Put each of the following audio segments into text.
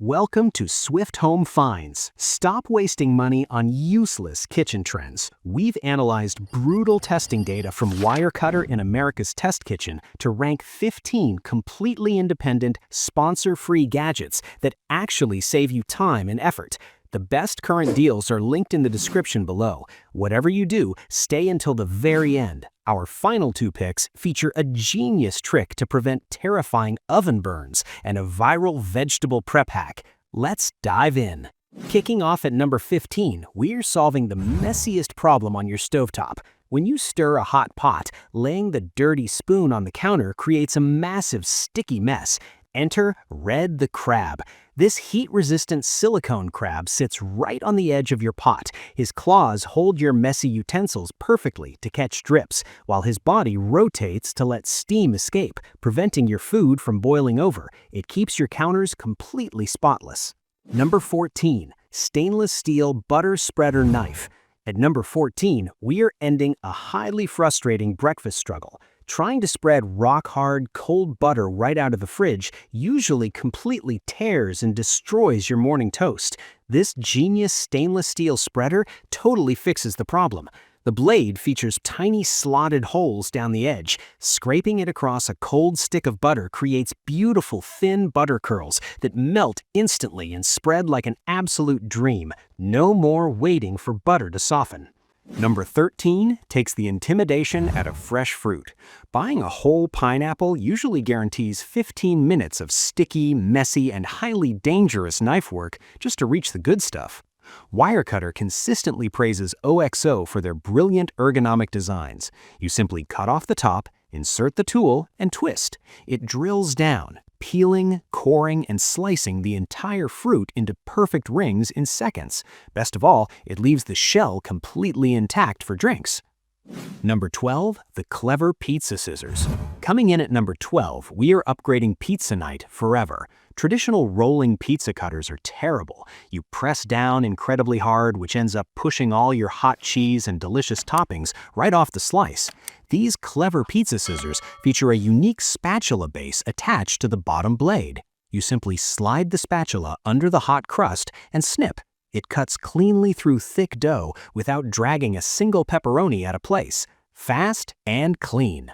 Welcome to Swift Home Finds. Stop wasting money on useless kitchen trends. We've analyzed brutal testing data from Wirecutter in America's Test Kitchen to rank 15 completely independent, sponsor-free gadgets that actually save you time and effort. The best current deals are linked in the description below. Whatever you do, stay until the very end. Our final two picks feature a genius trick to prevent terrifying oven burns and a viral vegetable prep hack. Let's dive in. Kicking off at number 15, we're solving the messiest problem on your stovetop. When you stir a hot pot, laying the dirty spoon on the counter creates a massive sticky mess. Enter Red the Crab. This heat-resistant silicone crab sits right on the edge of your pot. His claws hold your messy utensils perfectly to catch drips, while his body rotates to let steam escape, preventing your food from boiling over. It keeps your counters completely spotless. Number 14. Stainless Steel Butter Spreader Knife. At number 14, we're ending a highly frustrating breakfast struggle. Trying to spread rock-hard, cold butter right out of the fridge usually completely tears and destroys your morning toast. This genius stainless steel spreader totally fixes the problem. The blade features tiny slotted holes down the edge. Scraping it across a cold stick of butter creates beautiful thin butter curls that melt instantly and spread like an absolute dream. No more waiting for butter to soften. Number 13 takes the intimidation out of fresh fruit. Buying a whole pineapple usually guarantees 15 minutes of sticky, messy, and highly dangerous knife work just to reach the good stuff. Wirecutter consistently praises OXO for their brilliant ergonomic designs. You simply cut off the top, insert the tool, and twist. It drills down, peeling, coring, and slicing the entire fruit into perfect rings in seconds. Best of all, it leaves the shell completely intact for drinks. Number 12, the Clever Pizza Scissors. Coming in at number 12, we are upgrading pizza night forever. Traditional rolling pizza cutters are terrible. You press down incredibly hard, which ends up pushing all your hot cheese and delicious toppings right off the slice. These Clever Pizza Scissors feature a unique spatula base attached to the bottom blade. You simply slide the spatula under the hot crust and snip. It cuts cleanly through thick dough without dragging a single pepperoni out of place. Fast and clean.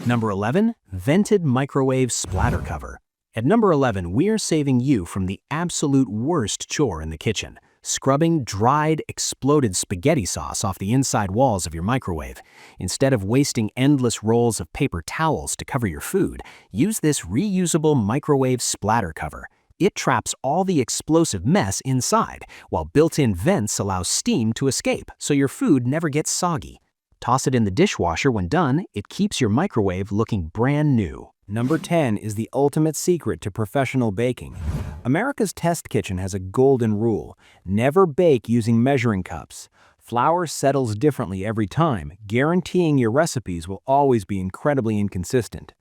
Number 11, Vented Microwave Splatter Cover. At number 11, we're saving you from the absolute worst chore in the kitchen: scrubbing dried, exploded spaghetti sauce off the inside walls of your microwave. Instead of wasting endless rolls of paper towels to cover your food, use this reusable microwave splatter cover. It traps all the explosive mess inside, while built-in vents allow steam to escape, so your food never gets soggy. Toss it in the dishwasher when done. It keeps your microwave looking brand new. Number 10 is the ultimate secret to professional baking. America's Test Kitchen has a golden rule: never bake using measuring cups. Flour settles differently every time, guaranteeing your recipes will always be incredibly inconsistent.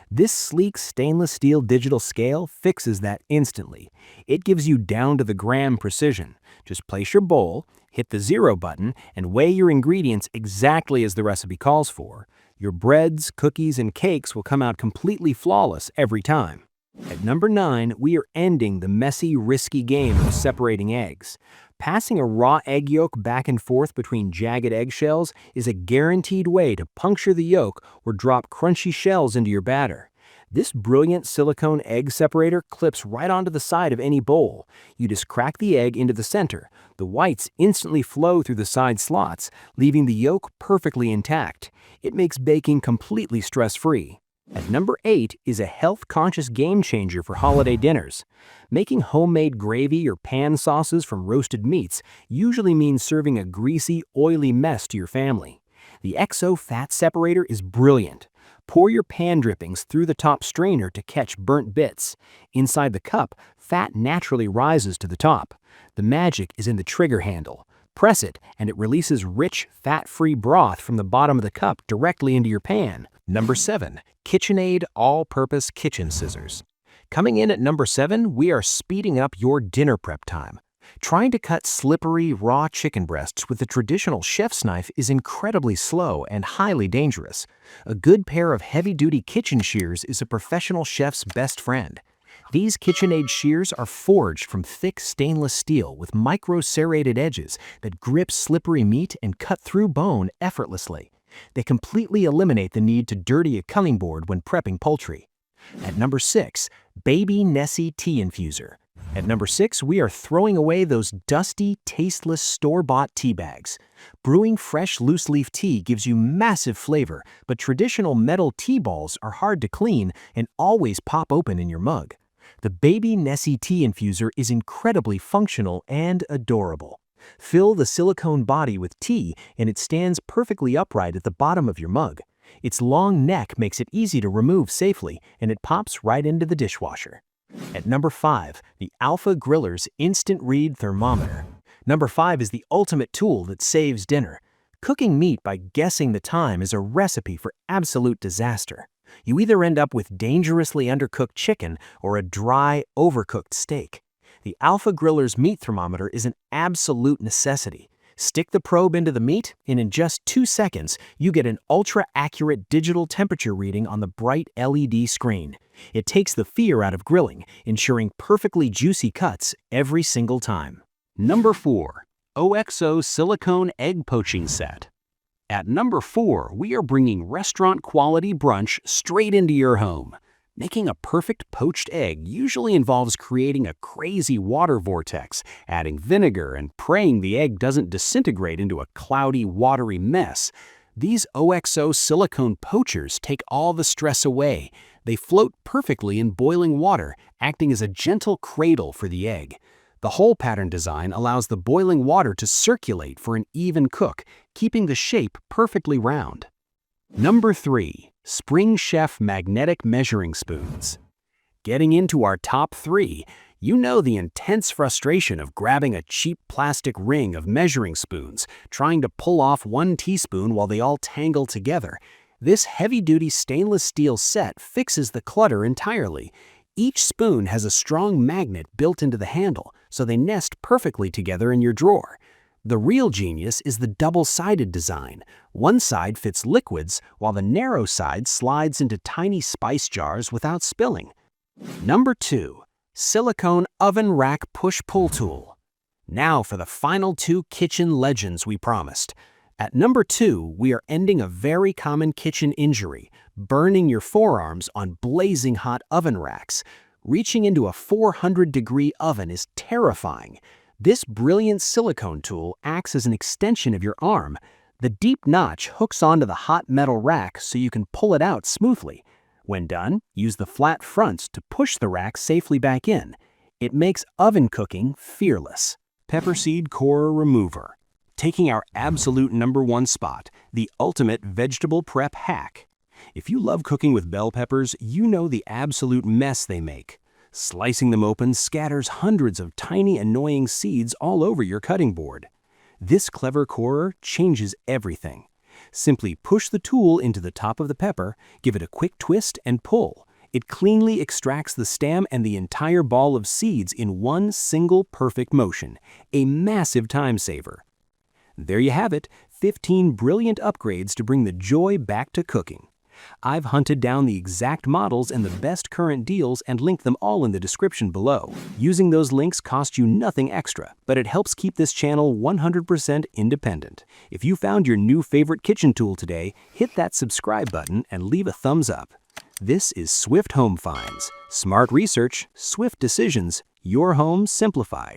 This sleek stainless steel digital scale fixes that instantly. It gives you down-to-the-gram precision. Just place your bowl, hit the 0 button, and weigh your ingredients exactly as the recipe calls for. Your breads, cookies, and cakes will come out completely flawless every time. At number 9, we are ending the messy, risky game of separating eggs. Passing a raw egg yolk back and forth between jagged eggshells is a guaranteed way to puncture the yolk or drop crunchy shells into your batter. This brilliant silicone egg separator clips right onto the side of any bowl. You just crack the egg into the center. The whites instantly flow through the side slots, leaving the yolk perfectly intact. It makes baking completely stress-free. At number 8 is a health-conscious game-changer for holiday dinners. Making homemade gravy or pan sauces from roasted meats usually means serving a greasy, oily mess to your family. The OXO Fat Separator is brilliant. Pour your pan drippings through the top strainer to catch burnt bits. Inside the cup, fat naturally rises to the top. The magic is in the trigger handle. Press it, and it releases rich, fat-free broth from the bottom of the cup directly into your pan. Number 7. KitchenAid All-Purpose Kitchen Scissors. Coming in at number 7, we are speeding up your dinner prep time. Trying to cut slippery, raw chicken breasts with a traditional chef's knife is incredibly slow and highly dangerous. A good pair of heavy-duty kitchen shears is a professional chef's best friend. These KitchenAid shears are forged from thick stainless steel with micro-serrated edges that grip slippery meat and cut through bone effortlessly. They completely eliminate the need to dirty a cutting board when prepping poultry. At number 6, Baby Nessie Tea Infuser. At number 6, we are throwing away those dusty, tasteless store-bought tea bags. Brewing fresh loose-leaf tea gives you massive flavor, but traditional metal tea balls are hard to clean and always pop open in your mug. The Baby Nessie Tea Infuser is incredibly functional and adorable. Fill the silicone body with tea and it stands perfectly upright at the bottom of your mug. Its long neck makes it easy to remove safely, and it pops right into the dishwasher. At number 5, the Alpha Griller's Instant Read Thermometer. Number 5 is the ultimate tool that saves dinner. Cooking meat by guessing the time is a recipe for absolute disaster. You either end up with dangerously undercooked chicken or a dry, overcooked steak. The Alpha Griller's meat thermometer is an absolute necessity. Stick the probe into the meat, and in just 2 seconds, you get an ultra-accurate digital temperature reading on the bright LED screen. It takes the fear out of grilling, ensuring perfectly juicy cuts every single time. Number 4. OXO Silicone Egg Poaching Set. At number 4, we are bringing restaurant-quality brunch straight into your home. Making a perfect poached egg usually involves creating a crazy water vortex, adding vinegar, and praying the egg doesn't disintegrate into a cloudy, watery mess. These OXO silicone poachers take all the stress away. They float perfectly in boiling water, acting as a gentle cradle for the egg. The hole pattern design allows the boiling water to circulate for an even cook, keeping the shape perfectly round. Number 3. Spring Chef Magnetic Measuring Spoons. Getting into our top 3, you know the intense frustration of grabbing a cheap plastic ring of measuring spoons, trying to pull off 1 teaspoon while they all tangle together. This heavy-duty stainless steel set fixes the clutter entirely. Each spoon has a strong magnet built into the handle, so they nest perfectly together in your drawer. The real genius is the double-sided design. One side fits liquids, while the narrow side slides into tiny spice jars without spilling. Number 2. Silicone Oven Rack Push-Pull Tool. Now for the final 2 kitchen legends we promised. At number 2, we are ending a very common kitchen injury, burning your forearms on blazing hot oven racks. Reaching into a 400-degree oven is terrifying. This brilliant silicone tool acts as an extension of your arm. The deep notch hooks onto the hot metal rack so you can pull it out smoothly. When done, use the flat fronts to push the rack safely back in. It makes oven cooking fearless. Pepper Seed Corer Remover. Taking our absolute number 1 spot, the ultimate vegetable prep hack. If you love cooking with bell peppers, you know the absolute mess they make. Slicing them open scatters hundreds of tiny annoying seeds all over your cutting board. This clever corer changes everything. Simply push the tool into the top of the pepper, give it a quick twist and pull. It cleanly extracts the stem and the entire ball of seeds in one single perfect motion, a massive time saver. There you have it, 15 brilliant upgrades to bring the joy back to cooking. I've hunted down the exact models and the best current deals and linked them all in the description below. Using those links costs you nothing extra, but it helps keep this channel 100% independent. If you found your new favorite kitchen tool today, hit that subscribe button and leave a thumbs up. This is Swift Home Finds. Smart research, swift decisions, your home simplified.